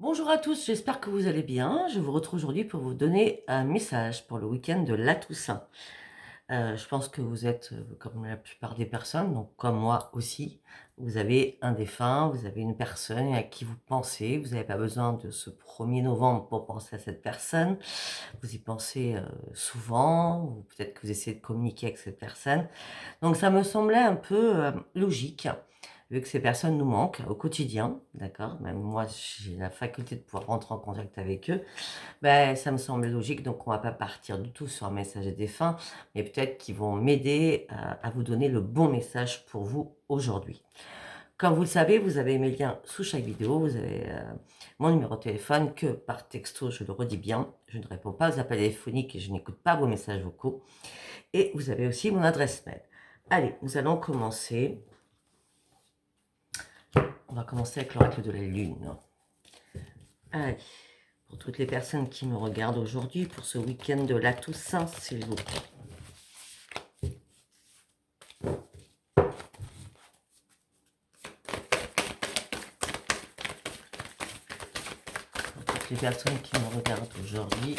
Bonjour à tous, j'espère que vous allez bien. Je vous retrouve aujourd'hui pour vous donner un message pour le week-end de la Toussaint. Je pense que vous êtes, comme la plupart des personnes, donc comme moi aussi, vous avez un défunt, vous avez une personne à qui vous pensez. Vous n'avez pas besoin de ce 1er novembre pour penser à cette personne. Vous y pensez, souvent ou peut-être que vous essayez de communiquer avec cette personne. Donc ça me semblait un peu, logique, vu que ces personnes nous manquent au quotidien, d'accord? Même moi, j'ai la faculté de pouvoir rentrer en contact avec eux. Ben, ça me semble logique, donc on va pas partir du tout sur un message des défunts, mais peut-être qu'ils vont m'aider à vous donner le bon message pour vous aujourd'hui. Comme vous le savez, vous avez mes liens sous chaque vidéo, vous avez, mon numéro de téléphone que par texto, je le redis bien, je ne réponds pas aux appels téléphoniques et je n'écoute pas vos messages vocaux et vous avez aussi mon adresse mail. Allez, nous allons commencer. On va commencer avec l'oracle de la lune. Allez, pour toutes les personnes qui me regardent aujourd'hui, pour ce week-end de la Toussaint, s'il vous plaît. Pour toutes les personnes qui me regardent aujourd'hui.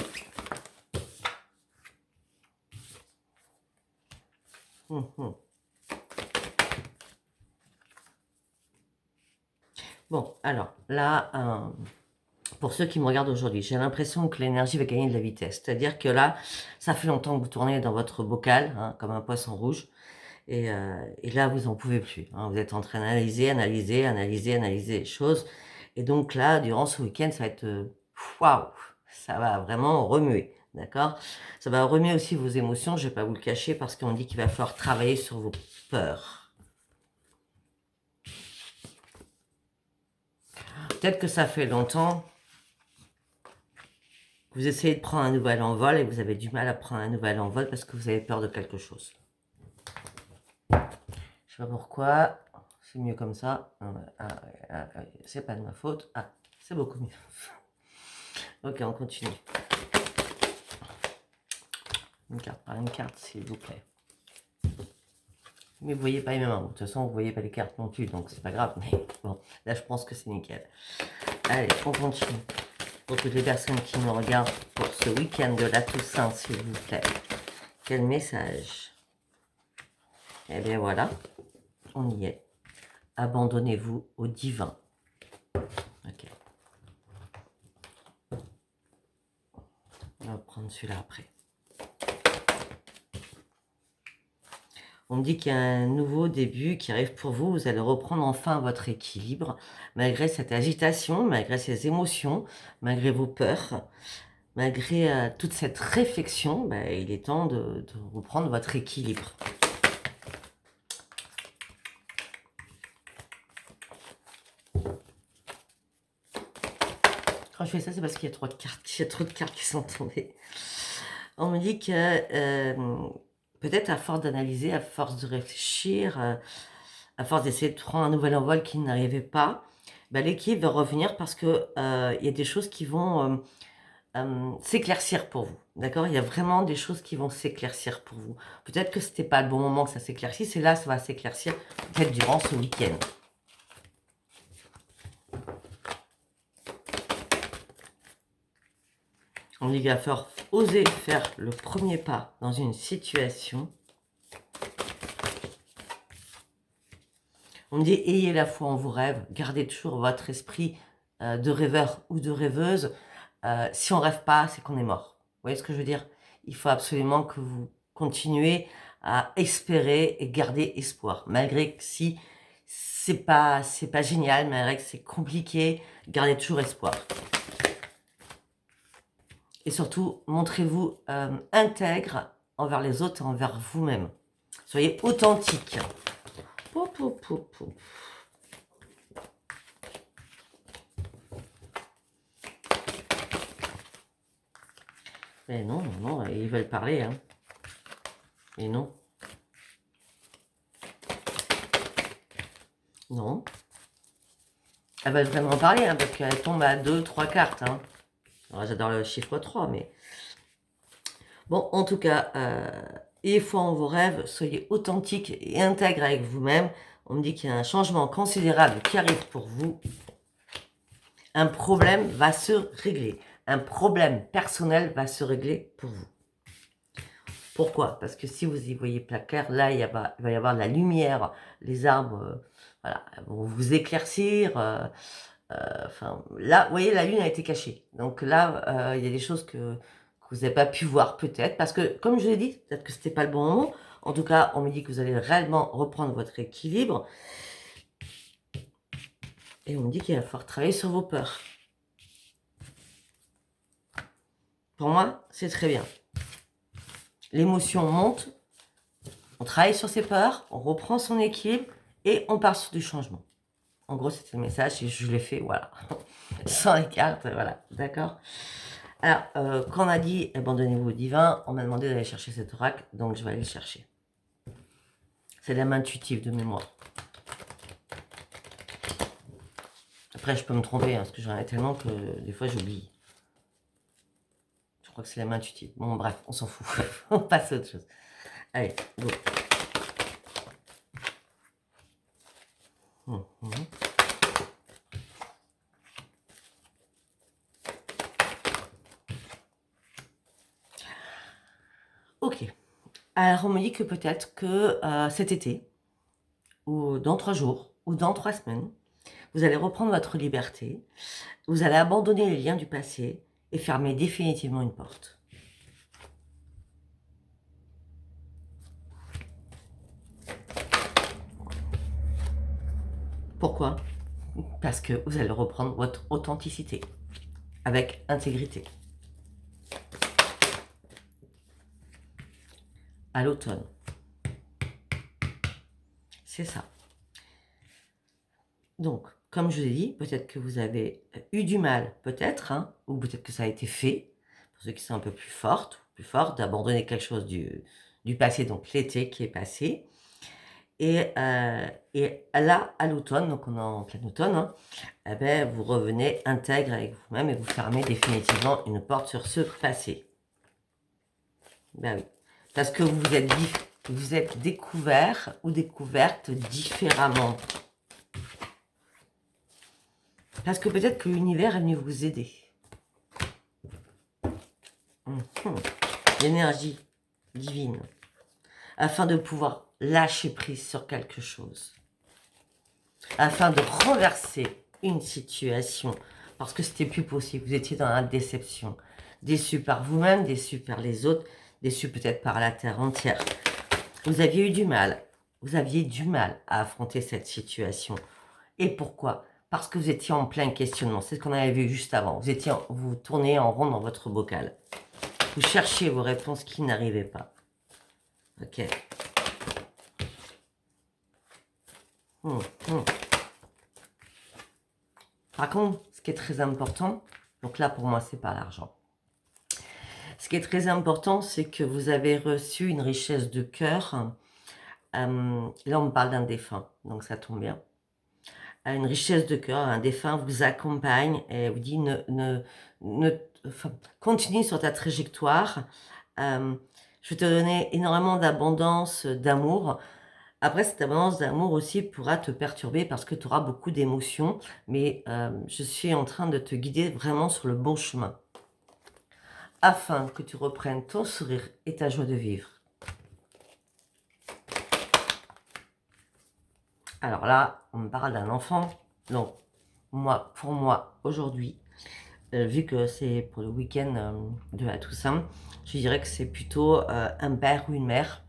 Bon, alors là, pour ceux qui me regardent aujourd'hui, j'ai l'impression que l'énergie va gagner de la vitesse. C'est-à-dire que là, ça fait longtemps que vous tournez dans votre bocal, hein, comme un poisson rouge. Et là, vous en pouvez plus, hein. Vous êtes en train d'analyser, analyser, analyser, analyser les choses. Et donc là, durant ce week-end, ça va être, waouh! Ça va vraiment remuer, d'accord? Ça va remuer aussi vos émotions, je vais pas vous le cacher, parce qu'on dit qu'il va falloir travailler sur vos peurs. Peut-être que ça fait longtemps que vous essayez de prendre un nouvel envol et vous avez du mal à prendre un nouvel envol parce que vous avez peur de quelque chose. Je sais pas pourquoi, c'est mieux comme ça. C'est pas de ma faute. Ah, c'est beaucoup mieux. Ok, on continue. Une carte par une carte, s'il vous plaît. Mais vous voyez pas les mêmes. De toute façon, vous voyez pas les cartes non plus, donc c'est pas grave. Mais bon, là, je pense que c'est nickel. Allez, on continue. Pour toutes les personnes qui me regardent pour ce week-end de la Toussaint, s'il vous plaît. Quel message? Eh bien voilà, on y est. Abandonnez-vous au divin. Ok. On va prendre celui-là après. On me dit qu'il y a un nouveau début qui arrive pour vous. Vous allez reprendre enfin votre équilibre, malgré cette agitation, malgré ces émotions, malgré vos peurs, malgré toute cette réflexion. Ben, il est temps de reprendre votre équilibre. Quand je fais ça, c'est parce qu'il y a trop de cartes, il y a trop de cartes qui sont tombées. On me dit que peut-être à force d'analyser, à force de réfléchir, à force d'essayer de prendre un nouvel envol qui n'arrivait pas, bah, l'équilibre va revenir parce que il y a des choses qui vont s'éclaircir pour vous. D'accord? Il y a vraiment des choses qui vont s'éclaircir pour vous. Peut-être que c'était pas le bon moment que ça s'éclaircisse, et là, ça va s'éclaircir peut-être durant ce week-end. On dit qu'il va falloir oser faire le premier pas dans une situation. On me dit, ayez la foi en vos rêves, gardez toujours votre esprit de rêveur ou de rêveuse. Si on rêve pas, c'est qu'on est mort. Vous voyez ce que je veux dire? Il faut absolument que vous continuez à espérer et garder espoir. Malgré que si c'est pas génial, malgré que c'est compliqué, gardez toujours espoir. Et surtout, montrez-vous intègre envers les autres et envers vous-même. Soyez authentique. Pou, pou, pou, pou. Mais non, non, non, ils veulent parler, hein. Et non. Non. Elles veulent vraiment parler, hein, parce qu'elles tombent à 2, 3 cartes, hein. Alors, j'adore le chiffre 3, mais... Bon, en tout cas, ayez foi en vos rêves, soyez authentique et intègre avec vous-même. On me dit qu'il y a un changement considérable qui arrive pour vous. Un problème va se régler. Un problème personnel va se régler pour vous. Pourquoi? Parce que si vous y voyez pas clair, là, il va y avoir de la lumière. Les arbres voilà, vont vous éclaircir. Enfin, là, vous voyez, la lune a été cachée. Donc là, il y a des choses que vous n'avez pas pu voir peut-être. Parce que, comme je l'ai dit, peut-être que c'était pas le bon moment. En tout cas, on me dit que vous allez réellement reprendre votre équilibre. Et on me dit qu'il va falloir travailler sur vos peurs. Pour moi, c'est très bien. L'émotion monte, on travaille sur ses peurs, on reprend son équilibre et on part sur du changement. En gros, c'était le message et je l'ai fait, voilà. Sans les cartes, voilà, d'accord. Alors, quand on a dit abandonnez-vous au divin, on m'a demandé d'aller chercher cet oracle, donc je vais aller le chercher. C'est l'âme intuitive de mémoire. Après, je peux me tromper, parce que j'en ai tellement que des fois j'oublie. Je crois que c'est l'âme intuitive. Bon, bref, on s'en fout. On passe à autre chose. Allez, go. Ok. Alors, on me dit que peut-être que cet été, ou dans 3 jours, ou dans 3 semaines, vous allez reprendre votre liberté, vous allez abandonner les liens du passé et fermer définitivement une porte. Pourquoi? Parce que vous allez reprendre votre authenticité, avec intégrité. À l'automne. C'est ça. Donc, comme je vous ai dit, peut-être que vous avez eu du mal, peut-être, hein, ou peut-être que ça a été fait, pour ceux qui sont un peu plus fortes, d'abandonner quelque chose du passé, donc l'été qui est passé. Et là, à l'automne, donc on est en plein automne, hein, eh ben, vous revenez intègre avec vous-même et vous fermez définitivement une porte sur ce passé. Ben oui. Parce que vous êtes découvert ou découverte différemment. Parce que peut-être que l'univers est venu vous aider. L'énergie divine. Afin de pouvoir lâcher prise sur quelque chose. Afin de renverser une situation. Parce que c'était plus possible. Vous étiez dans la déception. Déçu par vous-même, déçu par les autres, déçu peut-être par la terre entière. Vous aviez eu du mal. Vous aviez du mal à affronter cette situation. Et pourquoi? Parce que vous étiez en plein questionnement. C'est ce qu'on avait vu juste avant. Vous tournez en rond dans votre bocal. Vous cherchiez vos réponses qui n'arrivaient pas. Ok. Par contre, ce qui est très important, donc là pour moi c'est pas l'argent. Ce qui est très important, c'est que vous avez reçu une richesse de cœur. Là on me parle d'un défunt, donc ça tombe bien. Une richesse de cœur, un défunt vous accompagne et vous dit continue sur ta trajectoire. Je vais te donner énormément d'abondance, d'amour. Après, cette abondance d'amour aussi pourra te perturber parce que tu auras beaucoup d'émotions, mais je suis en train de te guider vraiment sur le bon chemin, afin que tu reprennes ton sourire et ta joie de vivre. Alors là, on me parle d'un enfant, donc pour moi, aujourd'hui, vu que c'est pour le week-end de la Toussaint, je dirais que c'est plutôt un père ou une mère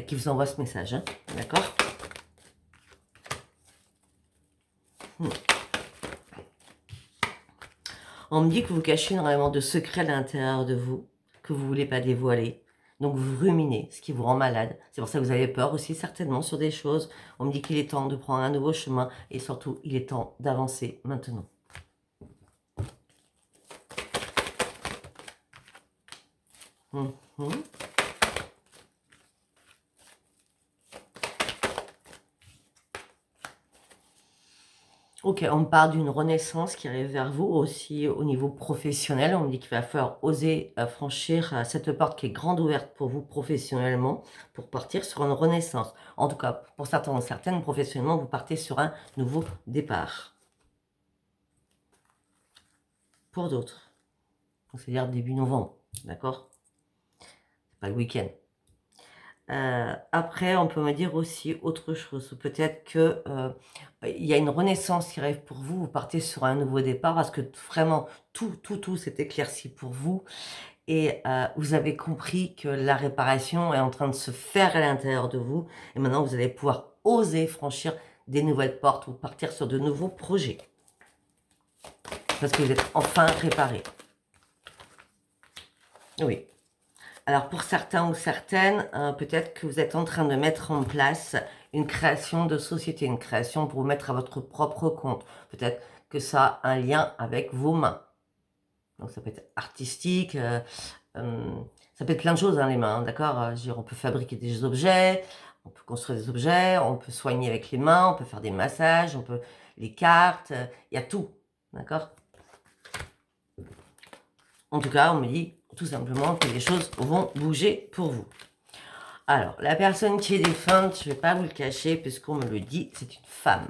qui vous envoie ce message, hein, d'accord? On me dit que vous cachez énormément de secrets à l'intérieur de vous, que vous ne voulez pas dévoiler. Donc vous ruminez, ce qui vous rend malade. C'est pour ça que vous avez peur aussi certainement sur des choses. On me dit qu'il est temps de prendre un nouveau chemin et surtout, il est temps d'avancer maintenant. Ok, on me parle d'une renaissance qui arrive vers vous aussi au niveau professionnel. On me dit qu'il va falloir oser franchir cette porte qui est grande ouverte pour vous professionnellement pour partir sur une renaissance. En tout cas, pour certaines professionnellement, vous partez sur un nouveau départ. pour d'autres. C'est-à-dire début novembre, d'accord? C'est pas le week-end. Après, on peut me dire aussi autre chose. Peut-être que il y a une renaissance qui arrive pour vous. Vous partez sur un nouveau départ parce que vraiment tout s'est éclairci pour vous et vous avez compris que la réparation est en train de se faire à l'intérieur de vous et maintenant vous allez pouvoir oser franchir des nouvelles portes ou partir sur de nouveaux projets parce que vous êtes enfin réparé. Oui. Alors pour certains ou certaines, peut-être que vous êtes en train de mettre en place une création de société, une création pour vous mettre à votre propre compte. Peut-être que ça a un lien avec vos mains. Donc ça peut être artistique, ça peut être plein de choses, hein, les mains, d'accord? Je veux dire, on peut fabriquer des objets, on peut construire des objets, on peut soigner avec les mains, on peut faire des massages, on peut les cartes, il y a tout, d'accord? En tout cas, on me dit tout simplement que les choses vont bouger pour vous. Alors, la personne qui est défunte, je ne vais pas vous le cacher, puisqu'on me le dit, c'est une femme,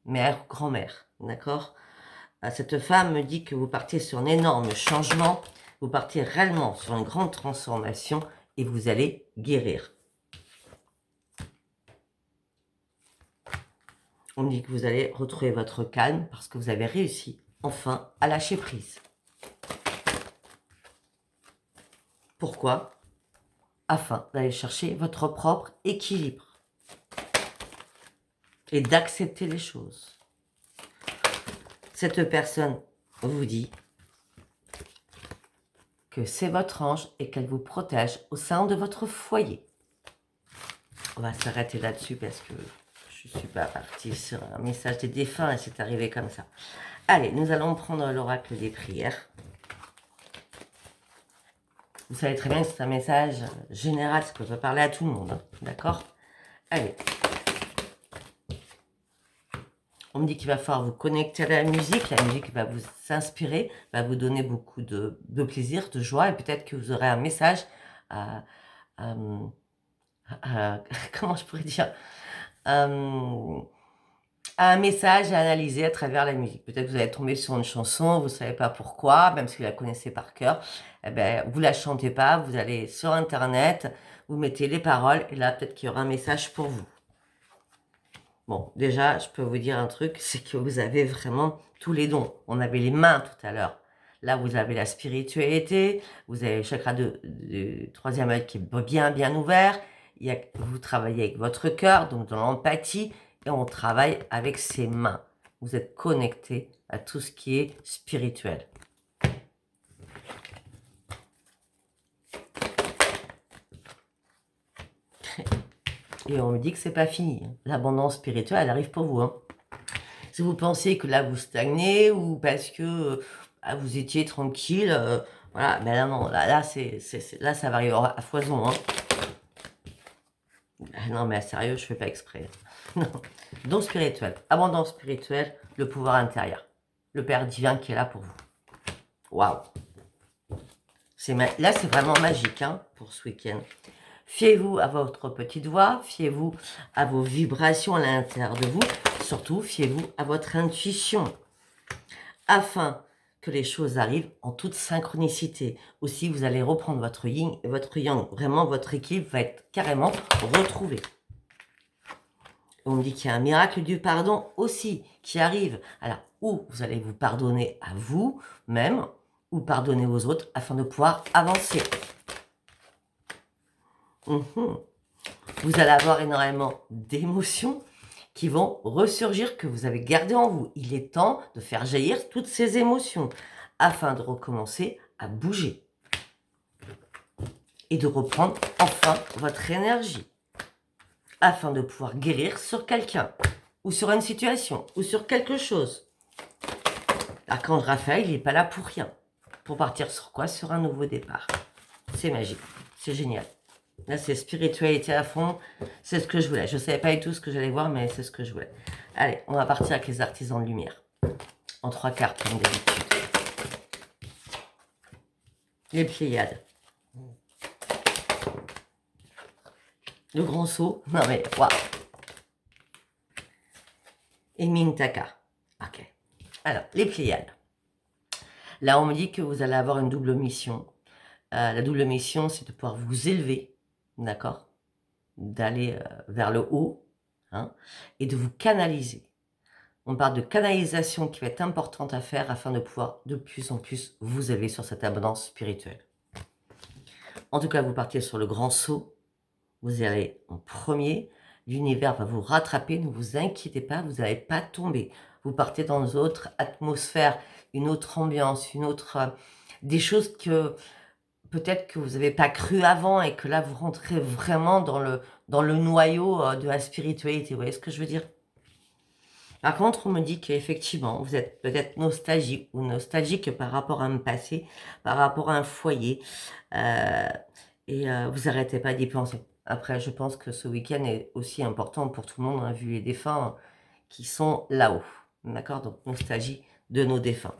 mère ou grand-mère, d'accord? Cette femme me dit que vous partez sur un énorme changement, vous partez réellement sur une grande transformation et vous allez guérir. On me dit que vous allez retrouver votre calme parce que vous avez réussi enfin à lâcher prise. Pourquoi? Afin d'aller chercher votre propre équilibre et d'accepter les choses. Cette personne vous dit que c'est votre ange et qu'elle vous protège au sein de votre foyer. On va s'arrêter là-dessus parce que je ne suis pas partie sur un message des défunts et c'est arrivé comme ça. Allez, nous allons prendre l'oracle des prières. Vous savez très bien que c'est un message général, ce que peut parler à tout le monde, hein, d'accord? Allez. On me dit qu'il va falloir vous connecter à la musique va vous inspirer, va vous donner beaucoup de plaisir, de joie, et peut-être que vous aurez un message comment je pourrais dire, un message à analyser à travers la musique. Peut-être que vous allez tomber sur une chanson, vous ne savez pas pourquoi, même si vous la connaissez par cœur, eh ben, vous ne la chantez pas, vous allez sur Internet, vous mettez les paroles, et là, peut-être qu'il y aura un message pour vous. Bon, déjà, je peux vous dire un truc, c'est que vous avez vraiment tous les dons. On avait les mains tout à l'heure. Là, vous avez la spiritualité, vous avez le chakra de troisième œil qui est bien ouvert. Vous travaillez avec votre cœur, donc dans l'empathie, et on travaille avec ses mains. Vous êtes connecté à tout ce qui est spirituel. Et on me dit que c'est pas fini. L'abondance spirituelle, elle arrive pour vous. Hein. Si vous pensez que là, vous stagnez ou parce que vous étiez tranquille, voilà, mais là, non, là, là ça va arriver à foison. Hein. Non, mais sérieux, je fais pas exprès. Non. Don spirituel, abondance spirituelle, le pouvoir intérieur. Le Père divin qui est là pour vous. Waouh! Là, c'est vraiment magique hein, pour ce week-end. Fiez-vous à votre petite voix, fiez-vous à vos vibrations à l'intérieur de vous, surtout fiez-vous à votre intuition, afin que les choses arrivent en toute synchronicité. Aussi, vous allez reprendre votre yin et votre yang. Vraiment, votre équilibre va être carrément retrouvé. On me dit qu'il y a un miracle du pardon aussi qui arrive. Alors, ou vous allez vous pardonner à vous-même, ou pardonner aux autres afin de pouvoir avancer. Vous allez avoir énormément d'émotions qui vont ressurgir, que vous avez gardées en vous. Il est temps de faire jaillir toutes ces émotions afin de recommencer à bouger et de reprendre enfin votre énergie afin de pouvoir guérir sur quelqu'un ou sur une situation ou sur quelque chose. L'archange Raphaël, il n'est pas là pour rien. Pour partir sur quoi? Sur un nouveau départ. C'est magique, c'est génial. Là, c'est spiritualité à fond. C'est ce que je voulais. Je ne savais pas du tout ce que j'allais voir, mais c'est ce que je voulais. Allez, on va partir avec les artisans de lumière. En 3 cartes, comme d'habitude. Les Pléiades. Le grand saut. Non mais, waouh. Et Mintaka. Ok. Alors, les Pléiades. Là, on me dit que vous allez avoir une double mission. La double mission, c'est de pouvoir vous élever, d'accord? D'aller vers le haut, hein, et de vous canaliser. On parle de canalisation qui va être importante à faire afin de pouvoir de plus en plus vous élever sur cette abondance spirituelle. En tout cas, vous partez sur le grand saut, vous allez en premier, l'univers va vous rattraper, ne vous inquiétez pas, vous n'allez pas tomber. Vous partez dans une autre atmosphère, une autre ambiance, une autre, des choses que peut-être que vous n'avez pas cru avant et que là, vous rentrez vraiment dans le noyau de la spiritualité. Vous voyez ce que je veux dire? Par contre, on me dit qu'effectivement, vous êtes peut-être nostalgique ou nostalgique par rapport à un passé, par rapport à un foyer, vous n'arrêtez pas d'y penser. Après, je pense que ce week-end est aussi important pour tout le monde, hein, vu les défunts qui sont là-haut. D'accord? Donc, nostalgie de nos défunts.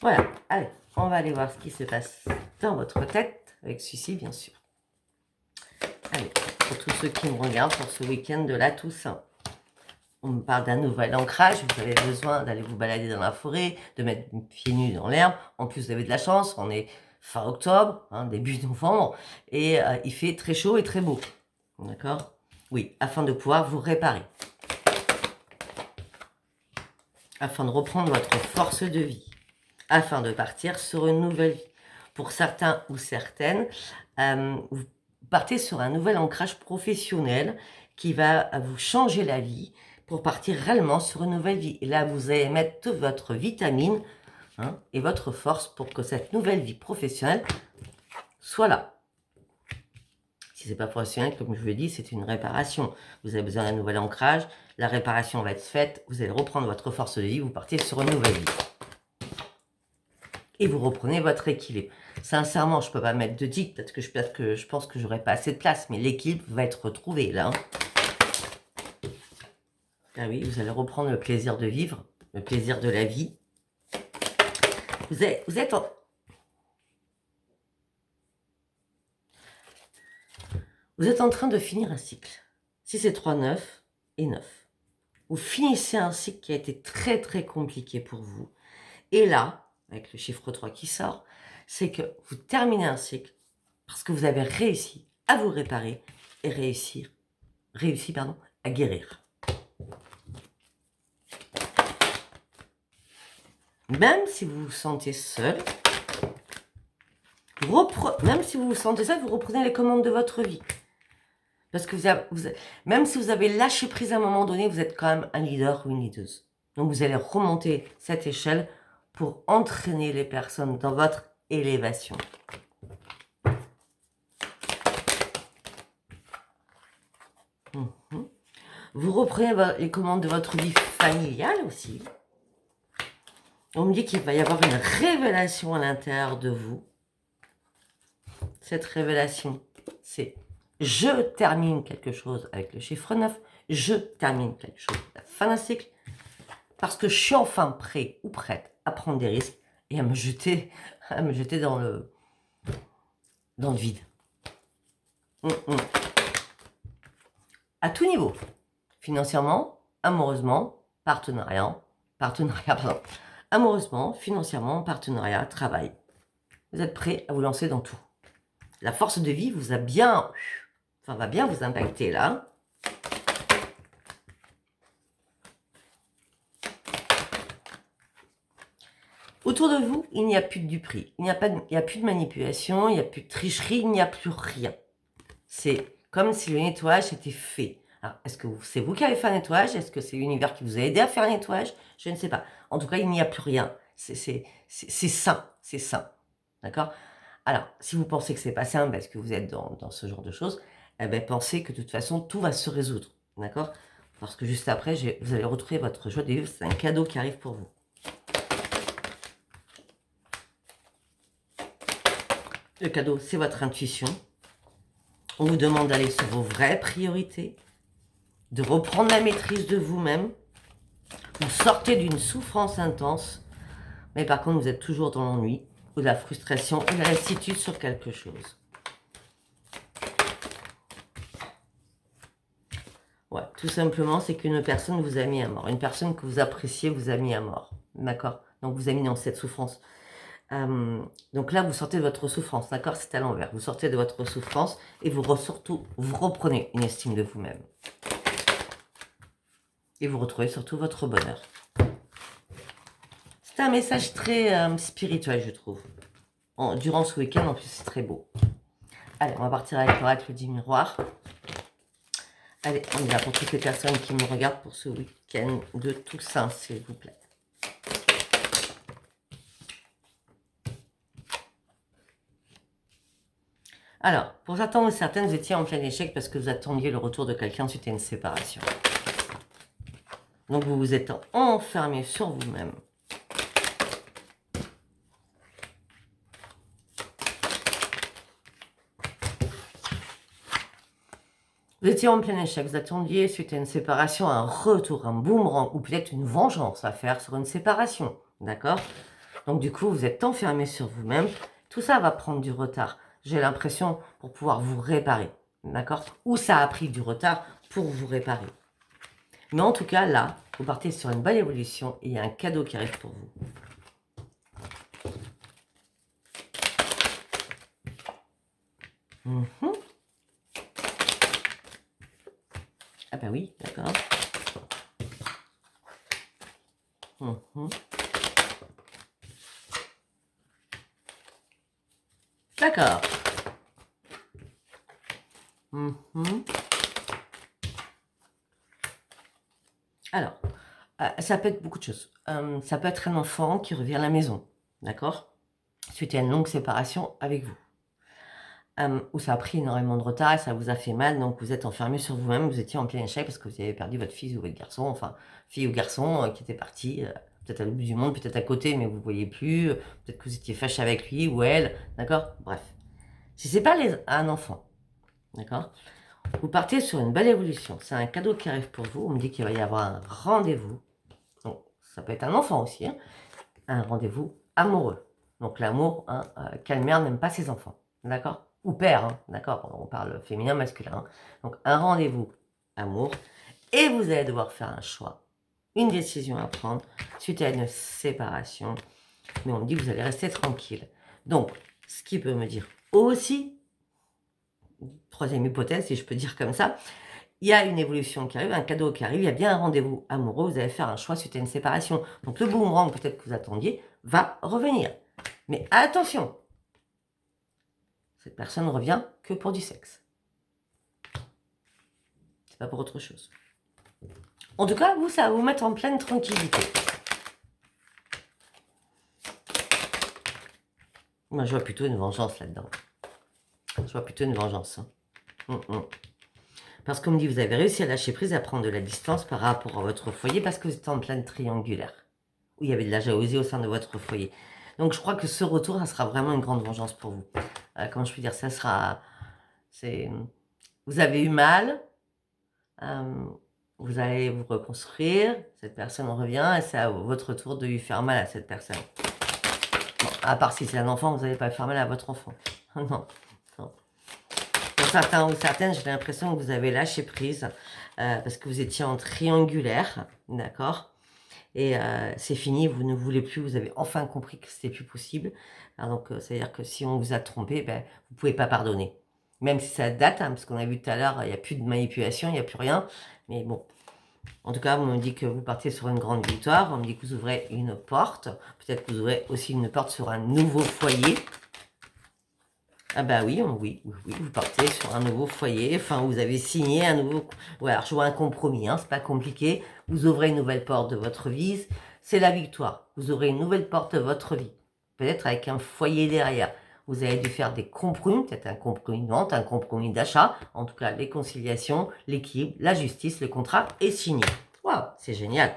Voilà, allez, on va aller voir ce qui se passe dans votre tête, avec celui-ci, bien sûr. Allez, pour tous ceux qui me regardent pour ce week-end de la Toussaint. On me parle d'un nouvel ancrage, vous avez besoin d'aller vous balader dans la forêt, de mettre pieds nus dans l'herbe. En plus, vous avez de la chance, on est fin octobre, hein, début novembre, et il fait très chaud et très beau. D'accord? Oui, afin de pouvoir vous réparer. Afin de reprendre votre force de vie. Afin de partir sur une nouvelle vie. Pour certains ou certaines, vous partez sur un nouvel ancrage professionnel qui va vous changer la vie pour partir réellement sur une nouvelle vie. Et là, vous allez mettre toute votre vitamine, hein, et votre force pour que cette nouvelle vie professionnelle soit là. Si ce n'est pas professionnel, comme je vous l'ai dit, c'est une réparation. Vous avez besoin d'un nouvel ancrage, la réparation va être faite, vous allez reprendre votre force de vie, vous partez sur une nouvelle vie. Et vous reprenez votre équilibre. Sincèrement, je ne peux pas mettre de digue, peut-être que je pense que j'aurai pas assez de place, mais l'équilibre va être retrouvé là. Hein. Ah oui, vous allez reprendre le plaisir de vivre, le plaisir de la vie. Vous êtes en train de finir un cycle. Si c'est 3, 9 et 9. Vous finissez un cycle qui a été très très compliqué pour vous. Et là, avec le chiffre 3 qui sort, c'est que vous terminez un cycle parce que vous avez réussi à vous réparer et réussi à guérir. Même si vous vous sentez seul, même si vous vous sentez seul, vous reprenez les commandes de votre vie. Parce que même si vous avez lâché prise à un moment donné, vous êtes quand même un leader ou une leaduse. Donc vous allez remonter cette échelle pour entraîner les personnes dans votre élévation. Vous reprenez les commandes de votre vie familiale aussi. On me dit qu'il va y avoir une révélation à l'intérieur de vous. Cette révélation, c'est je termine quelque chose avec le chiffre 9, je termine quelque chose à la fin d'un cycle, parce que je suis enfin prêt ou prête à prendre des risques et à me jeter dans le vide. À tout niveau. Financièrement, amoureusement, amoureusement, financièrement, partenariat, travail. Vous êtes prêt à vous lancer dans tout. La force de vie va bien vous impacter là. Autour de vous, il n'y a plus de duperie, il n'y a plus de manipulation, il n'y a plus de tricherie, il n'y a plus rien. C'est comme si le nettoyage était fait. Alors, est-ce que c'est vous qui avez fait un nettoyage? Est-ce que c'est l'univers qui vous a aidé à faire un nettoyage? Je ne sais pas. En tout cas, il n'y a plus rien. C'est sain, c'est sain. D'accord? Alors, si vous pensez que c'est pas sain parce que vous êtes dans ce genre de choses, eh ben, pensez que de toute façon, tout va se résoudre. D'accord? Parce que juste après, vous allez retrouver votre joie de vivre. C'est un cadeau qui arrive pour vous. Le cadeau, c'est votre intuition. On vous demande d'aller sur vos vraies priorités, de reprendre la maîtrise de vous-même. Vous sortez d'une souffrance intense, mais par contre, vous êtes toujours dans l'ennui, ou de la frustration, ou de la lassitude sur quelque chose. Ouais, tout simplement, c'est qu'une personne vous a mis à mort. Une personne que vous appréciez vous a mis à mort. D'accord? Donc, vous avez mis dans cette souffrance. Donc là, vous sortez de votre souffrance, d'accord? C'est à l'envers. Vous sortez de votre souffrance et surtout, vous reprenez une estime de vous-même. Et vous retrouvez surtout votre bonheur. C'est un message très spirituel, je trouve. Durant ce week-end, en plus, c'est très beau. Allez, on va partir avec l'oracle du miroir. Allez, on est là pour toutes les personnes qui me regardent pour ce week-end de Toussaint, s'il vous plaît. Alors, pour certains ou certaines, vous étiez en plein échec parce que vous attendiez le retour de quelqu'un suite à une séparation. Donc, vous vous êtes enfermé sur vous-même. Vous étiez en plein échec, vous attendiez suite à une séparation un retour, un boomerang ou peut-être une vengeance à faire sur une séparation, d'accord? Donc du coup, vous êtes enfermé sur vous-même. Tout ça va prendre du retard, j'ai l'impression, pour pouvoir vous réparer, d'accord? Ou ça a pris du retard pour vous réparer. Mais en tout cas, là, vous partez sur une belle évolution et il y a un cadeau qui arrive pour vous. Ah ben oui, d'accord. D'accord. Alors, ça peut être beaucoup de choses. Ça peut être un enfant qui revient à la maison, d'accord? Suite à une longue séparation avec vous. Où ça a pris énormément de retard et ça vous a fait mal, donc vous êtes enfermé sur vous-même, vous étiez en plein échec parce que vous avez perdu votre fils ou votre garçon, enfin, fille ou garçon qui était parti, peut-être à l'autre bout du monde, peut-être à côté, mais vous ne voyez plus, peut-être que vous étiez fâché avec lui ou elle, d'accord? Bref. Si c'est pas un enfant, d'accord? Vous partez sur une belle évolution, c'est un cadeau qui arrive pour vous, on me dit qu'il va y avoir un rendez-vous, donc ça peut être un enfant aussi, hein, un rendez-vous amoureux. Donc l'amour, hein, quelle mère n'aime pas ses enfants, d'accord? Ou père, hein, d'accord? On parle féminin, masculin. Hein. Donc un rendez-vous amour, et vous allez devoir faire un choix, une décision à prendre suite à une séparation. Mais on me dit que vous allez rester tranquille. Donc, ce qui peut me dire aussi, troisième hypothèse, si je peux dire comme ça, il y a une évolution qui arrive, un cadeau qui arrive, il y a bien un rendez-vous amoureux, vous allez faire un choix suite à une séparation. Donc le boomerang peut-être que vous attendiez va revenir. Mais attention, cette personne ne revient que pour du sexe. C'est pas pour autre chose. En tout cas, vous, ça va vous mettre en pleine tranquillité. Moi, je vois plutôt une vengeance là-dedans. Je vois plutôt une vengeance. Hein. Parce qu'on me dit, vous avez réussi à lâcher prise, à prendre de la distance par rapport à votre foyer parce que vous êtes en pleine triangulaire. Où il y avait de la jalousie au sein de votre foyer. Donc, je crois que ce retour, ça sera vraiment une grande vengeance pour vous. Comment je peux dire, ça sera... Vous avez eu mal, vous allez vous reconstruire, cette personne revient et c'est à votre tour de lui faire mal à cette personne. Bon, à part si c'est un enfant, vous n'allez pas faire mal à votre enfant. Non. Pour certains ou certaines, j'ai l'impression que vous avez lâché prise parce que vous étiez en triangulaire, d'accord? Et c'est fini, vous ne voulez plus, vous avez enfin compris que c'était plus possible. Alors donc, c'est-à-dire que si on vous a trompé, ben, vous ne pouvez pas pardonner. Même si ça date, hein, parce qu'on a vu tout à l'heure, il n'y a plus de manipulation, il n'y a plus rien. Mais bon, en tout cas, on me dit que vous partez sur une grande victoire. On me dit que vous ouvrez une porte. Peut-être que vous ouvrez aussi une porte sur un nouveau foyer. Ah bah oui, vous partez sur un nouveau foyer, enfin vous avez signé un nouveau... Ouais, alors je vois un compromis, hein, c'est pas compliqué. Vous ouvrez une nouvelle porte de votre vie, c'est la victoire. Vous ouvrez une nouvelle porte de votre vie, peut-être avec un foyer derrière. Vous avez dû faire des compromis, peut-être un compromis de vente, un compromis d'achat, en tout cas les conciliations, l'équilibre, la justice, le contrat est signé. Waouh, c'est génial.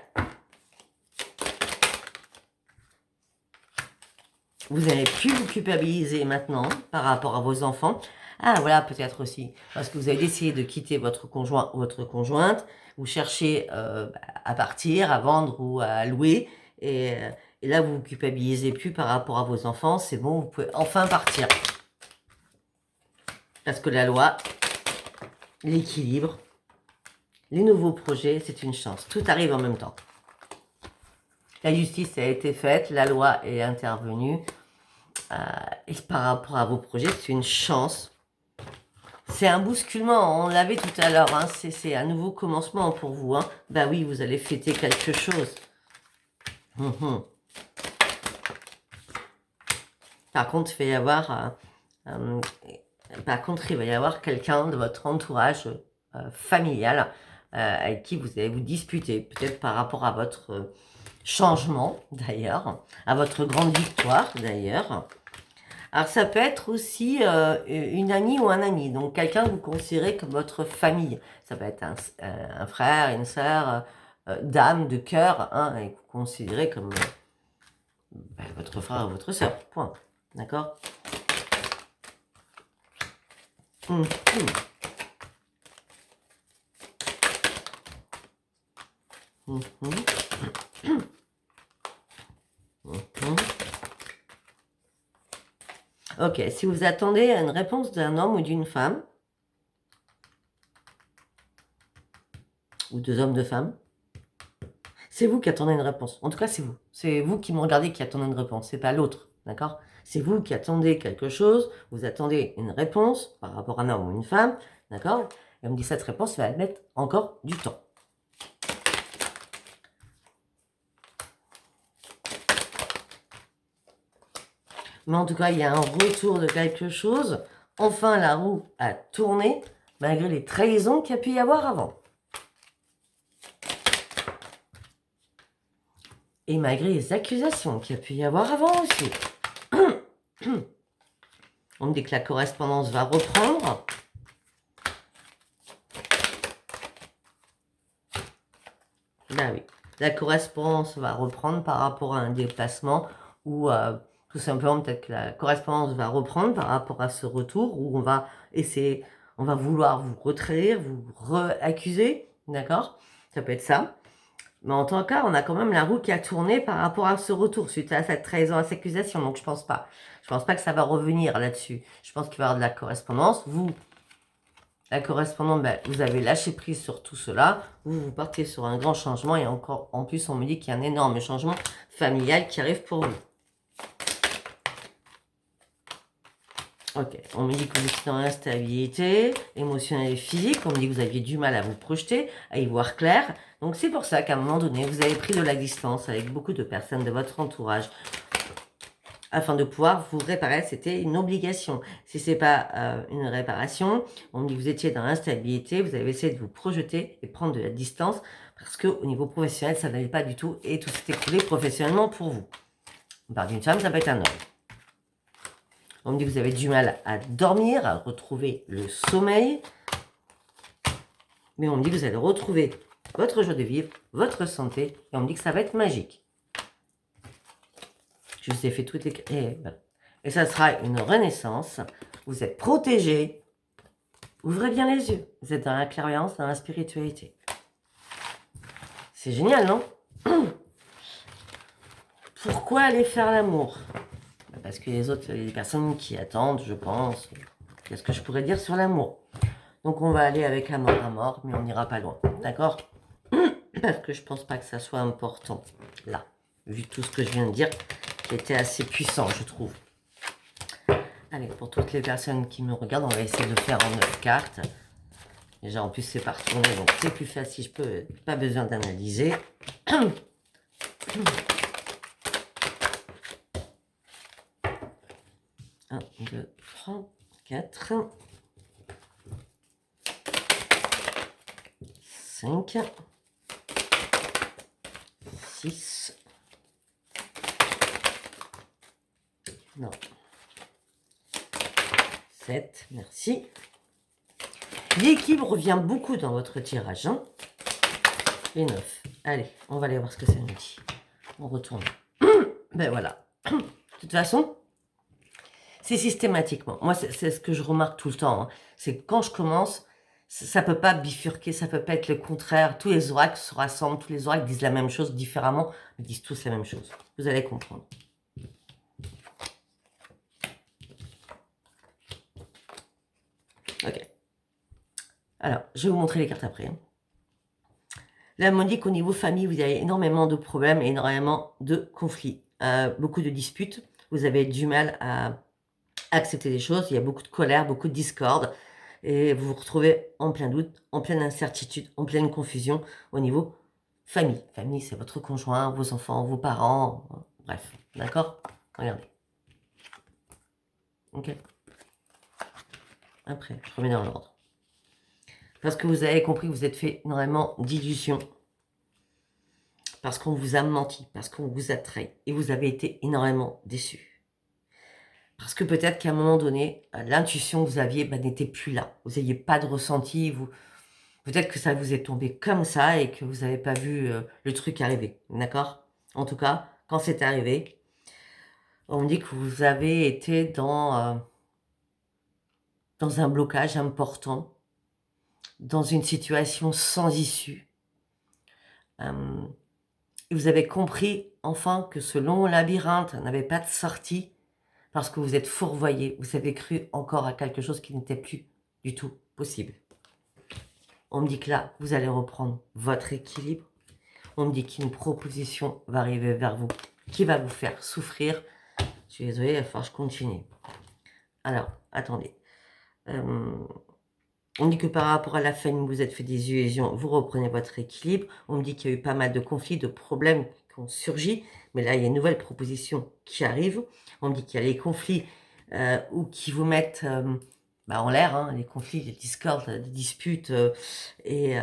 Vous n'allez plus vous culpabiliser maintenant par rapport à vos enfants. Ah voilà, peut-être aussi, parce que vous avez décidé de quitter votre conjoint ou votre conjointe, vous cherchez à partir, à vendre ou à louer, et là vous vous culpabilisez plus par rapport à vos enfants, c'est bon, vous pouvez enfin partir. Parce que la loi, l'équilibre, les nouveaux projets, c'est une chance. Tout arrive en même temps. La justice a été faite, la loi est intervenue. Et par rapport à vos projets, c'est une chance. C'est un bousculement, on l'avait tout à l'heure, hein, c'est un nouveau commencement pour vous. Hein. Bah oui, vous allez fêter quelque chose. Par contre, il va y avoir, il va y avoir quelqu'un de votre entourage familial avec qui vous allez vous disputer, peut-être par rapport à votre changement d'ailleurs, à votre grande victoire d'ailleurs. Alors ça peut être aussi une amie ou un ami, donc quelqu'un que vous considérez comme votre famille. Ça peut être un frère, une sœur, d'âme, de cœur, hein, et que vous considérez comme votre frère ou votre sœur, point. D'accord. Ok, si vous attendez une réponse d'un homme ou d'une femme, ou deux hommes, deux femmes, c'est vous qui attendez une réponse. En tout cas, c'est vous. C'est vous qui me regardez qui attendez une réponse, c'est pas l'autre, d'accord? C'est vous qui attendez quelque chose, vous attendez une réponse par rapport à un homme ou une femme, d'accord? Et on me dit cette réponse va mettre encore du temps. Mais en tout cas, il y a un retour de quelque chose. Enfin, la roue a tourné, malgré les trahisons qu'il y a pu y avoir avant. Et malgré les accusations qu'il y a pu y avoir avant aussi. On me dit que la correspondance va reprendre. Ben oui, la correspondance va reprendre par rapport à un déplacement ou tout simplement peut-être que la correspondance va reprendre par rapport à ce retour où on va essayer, on va vouloir vous retraire, vous re-accuser, d'accord? Ça peut être ça. Mais en tant cas, on a quand même la roue qui a tourné par rapport à ce retour suite à cette trahison, à cette accusation. Donc je pense pas. Je pense pas que ça va revenir là-dessus. Je pense qu'il va y avoir de la correspondance. Vous, la correspondante, ben, vous avez lâché prise sur tout cela. Vous partez sur un grand changement. Et encore, en plus, on me dit qu'il y a un énorme changement familial qui arrive pour vous. Ok, on me dit que vous êtes dans l'instabilité émotionnelle et physique. On me dit que vous aviez du mal à vous projeter, à y voir clair. Donc c'est pour ça qu'à un moment donné, vous avez pris de la distance avec beaucoup de personnes de votre entourage. Afin de pouvoir vous réparer, c'était une obligation. Si ce n'est pas une réparation, on me dit que vous étiez dans l'instabilité, vous avez essayé de vous projeter et prendre de la distance parce qu'au niveau professionnel, ça n'allait pas du tout et tout s'est écoulé professionnellement pour vous. On parle d'une femme, ça peut être un homme. On me dit que vous avez du mal à dormir, à retrouver le sommeil. Mais on me dit que vous allez retrouver votre joie de vivre, votre santé. Et on me dit que ça va être magique. Je vous ai fait toutes les... Et ça sera une renaissance. Vous êtes protégé. Ouvrez bien les yeux. Vous êtes dans la clairvoyance, dans la spiritualité. C'est génial, non? Pourquoi aller faire l'amour? Parce que les personnes qui attendent, je pense. Qu'est-ce que je pourrais dire sur l'amour? Donc on va aller avec amour à mort, mais on n'ira pas loin. D'accord? Parce que je pense pas que ça soit important. Là, vu tout ce que je viens de dire, qui était assez puissant, je trouve. Allez, pour toutes les personnes qui me regardent, on va essayer de faire en 9 cartes. Déjà, en plus, c'est pas retourné, donc c'est plus facile. Je peux pas besoin d'analyser. 1, 2, 3, 4, 5, 6, non, 7, merci. L'équilibre revient beaucoup dans votre tirage. Hein, et 9. Allez, on va aller voir ce que ça nous dit. On retourne. Ben voilà. De toute façon, c'est systématiquement. Moi, c'est ce que je remarque tout le temps. Hein. C'est que quand je commence, ça ne peut pas bifurquer, ça ne peut pas être le contraire. Tous les oracles se rassemblent, tous les oracles disent la même chose différemment, mais disent tous la même chose. Vous allez comprendre. Ok. Alors, je vais vous montrer les cartes après. Hein. Là, on me dit qu'au niveau famille, vous avez énormément de problèmes, énormément de conflits, beaucoup de disputes. Vous avez du mal à accepter les choses. Il y a beaucoup de colère, beaucoup de discorde et vous vous retrouvez en plein doute, en pleine incertitude, en pleine confusion au niveau famille. Famille, c'est votre conjoint, vos enfants, vos parents, bref, d'accord? Regardez. OK? Après, je remets dans l'ordre. Parce que vous avez compris que vous êtes fait énormément d'illusions. Parce qu'on vous a menti, parce qu'on vous a trahi et vous avez été énormément déçus. Parce que peut-être qu'à un moment donné, l'intuition que vous aviez n'était plus là. Vous n'aviez pas de ressenti, peut-être que ça vous est tombé comme ça et que vous n'avez pas vu le truc arriver, d'accord? En tout cas, quand c'est arrivé, on me dit que vous avez été dans un blocage important, dans une situation sans issue. Et vous avez compris enfin que ce long labyrinthe n'avait pas de sortie parce que vous êtes fourvoyé, vous avez cru encore à quelque chose qui n'était plus du tout possible. On me dit que là, vous allez reprendre votre équilibre. On me dit qu'une proposition va arriver vers vous qui va vous faire souffrir. Je suis désolée, il va falloir que je continue. Alors, attendez. On me dit que par rapport à la famille, vous êtes fait des illusions, vous reprenez votre équilibre. On me dit qu'il y a eu pas mal de conflits, de problèmes qui ont surgi. Mais là, il y a une nouvelle proposition qui arrive. On me dit qu'il y a les conflits ou qui vous mettent en l'air, hein, les conflits, les discordes, les disputes. Et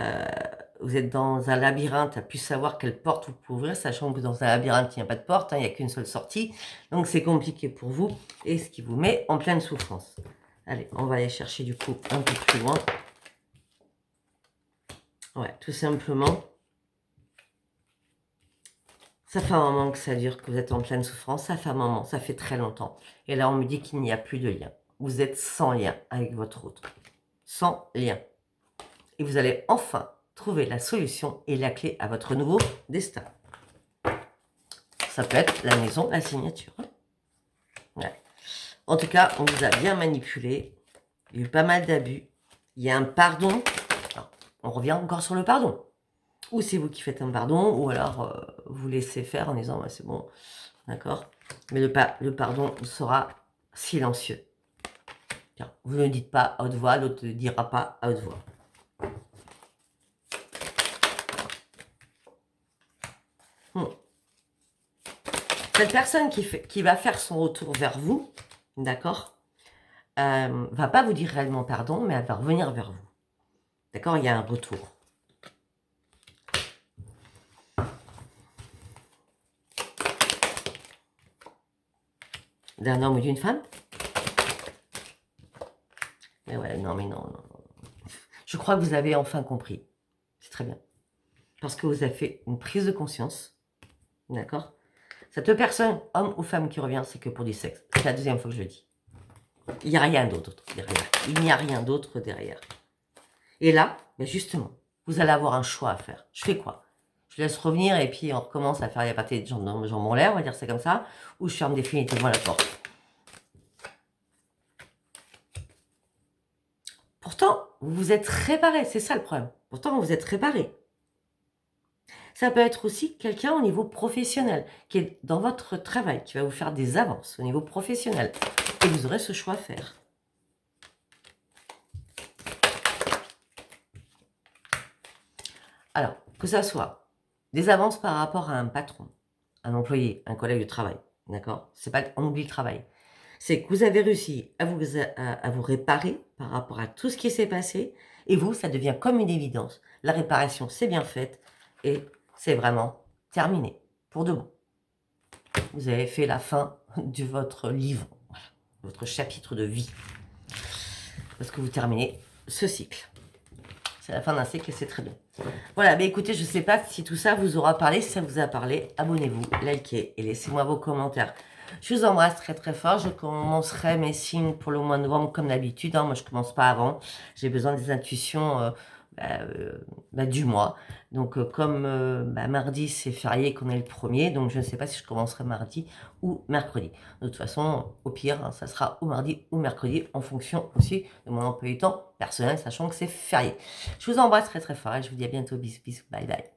vous êtes dans un labyrinthe à plus savoir quelle porte vous pouvez ouvrir, sachant que dans un labyrinthe, il n'y a pas de porte, hein, il n'y a qu'une seule sortie. Donc, c'est compliqué pour vous et ce qui vous met en pleine souffrance. Allez, on va aller chercher du coup un peu plus loin. Ouais, tout simplement. Ça fait un moment que ça dure, que vous êtes en pleine souffrance. Ça fait un moment, ça fait très longtemps. Et là, on me dit qu'il n'y a plus de lien. Vous êtes sans lien avec votre autre. Sans lien. Et vous allez enfin trouver la solution et la clé à votre nouveau destin. Ça peut être la maison, la signature. Ouais. En tout cas, on vous a bien manipulé. Il y a eu pas mal d'abus. Il y a un pardon. Alors, on revient encore sur le pardon. Ou c'est vous qui faites un pardon, ou alors vous laissez faire en disant c'est bon, d'accord. Mais le pardon sera silencieux. Vous ne dites pas à haute voix, l'autre ne dira pas à haute voix. Cette personne qui va faire son retour vers vous, d'accord, va pas vous dire réellement pardon, mais elle va revenir vers vous. D'accord, il y a un retour. D'un homme ou d'une femme? Mais ouais, non, mais non, non, non. Je crois que vous avez enfin compris. C'est très bien. Parce que vous avez fait une prise de conscience. D'accord? Cette personne, homme ou femme qui revient, c'est que pour du sexe. C'est la deuxième fois que je le dis. Il n'y a rien d'autre derrière. Il n'y a rien d'autre derrière. Et là, justement, vous allez avoir un choix à faire. Je fais quoi? Je laisse revenir et puis on recommence à faire les pâtés de jambes en l'air, on va dire ça comme ça, ou je ferme définitivement la porte. Pourtant, vous vous êtes réparé, c'est ça le problème. Pourtant, vous êtes réparé. Ça peut être aussi quelqu'un au niveau professionnel, qui est dans votre travail, qui va vous faire des avances au niveau professionnel. Et vous aurez ce choix à faire. Alors, que ça soit des avances par rapport à un patron, un employé, un collègue de travail, d'accord? C'est pas, on oublie le travail. C'est que vous avez réussi à vous réparer par rapport à tout ce qui s'est passé, et vous, ça devient comme une évidence. La réparation, c'est bien faite, et c'est vraiment terminé, pour de bon. Vous avez fait la fin de votre livre, voilà, votre chapitre de vie. Parce que vous terminez ce cycle. C'est la fin d'un cycle et c'est très bien. Voilà, mais écoutez, je ne sais pas si tout ça vous aura parlé. Si ça vous a parlé, abonnez-vous, likez et laissez-moi vos commentaires. Je vous embrasse très très fort. Je commencerai mes signes pour le mois de novembre comme d'habitude. Hein. Moi, je ne commence pas avant. J'ai besoin des intuitions du mois. Donc, comme mardi, c'est férié qu'on est le premier. Donc, je ne sais pas si je commencerai mardi ou mercredi. De toute façon, au pire, hein, ça sera ou mardi ou mercredi en fonction aussi de mon emploi du temps personnel, sachant que c'est férié. Je vous embrasse très très fort et je vous dis à bientôt. Bisous, bisous. Bye bye.